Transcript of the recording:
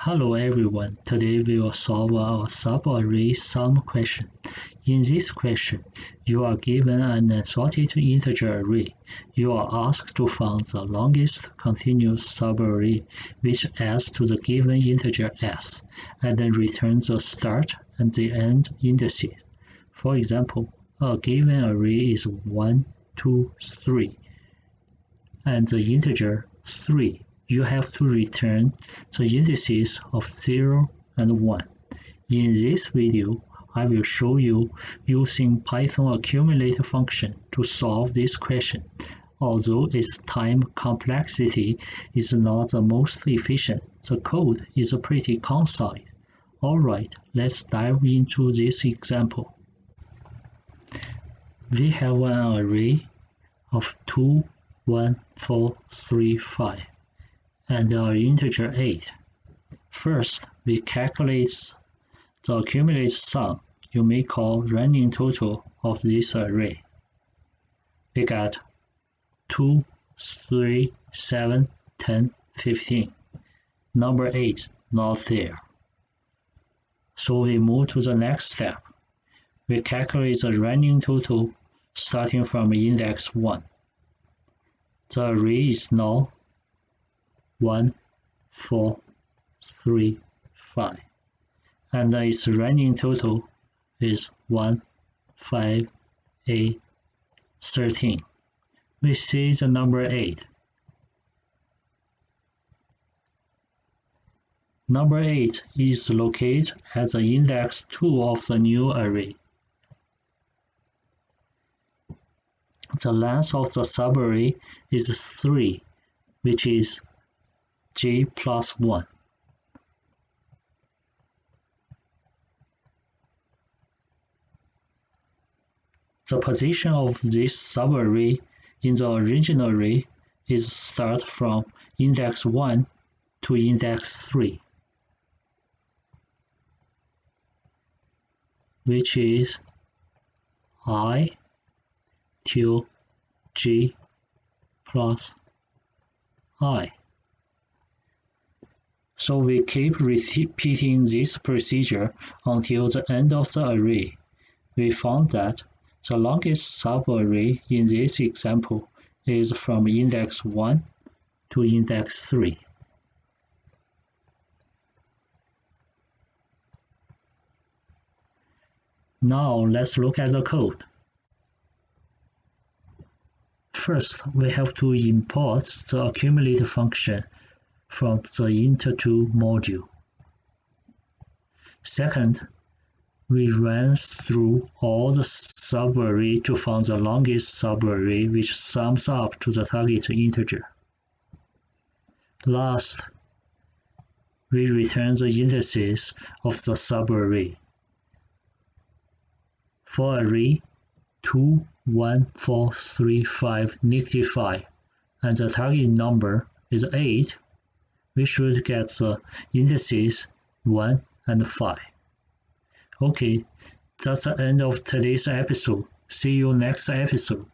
Hello everyone, today we will solve our subarray sum question. In this question, you are given an unsorted integer array. You are asked to find the longest continuous subarray which adds to the given integer s, and then return the start and the end indices. For example, a given array is 1, 2, 3, and the integer 3. You have to return the indices of 0 and 1. In this video, I will show you using Python accumulate function to solve this question, although its time complexity is not the most efficient. The code is pretty concise. Alright, let's dive into this example. We have an array of 2, 1, 4, 3, 5. And our integer 8. First, we calculate the accumulated sum you may call running total of this array. We got 2, 3, 7, 10, 15. Number 8 not there. So we move to the next step. We calculate the running total starting from index 1. The array is now 1, 4, 3, 5, and its running total is 1, 5, 8, 13. We see the number 8. Number 8 is located at the index 2 of the new array. The length of the subarray is 3, which is j plus 1. The position of this subarray in the original array is start from index 1 to index 3, which is I till j plus I. So we keep repeating this procedure until the end of the array. We found that the longest subarray in this example is from index 1 to index 3. Now let's look at the code. First, we have to import the accumulate function from the int2 module. Second, we run through all the subarray to find the longest subarray which sums up to the target integer. Last, we return the indices of the subarray. For array 2, 1, 4, 3, 5, -5, and the target number is 8, we should get the indices 1 and 5. Okay, that's the end of today's episode. See you next episode.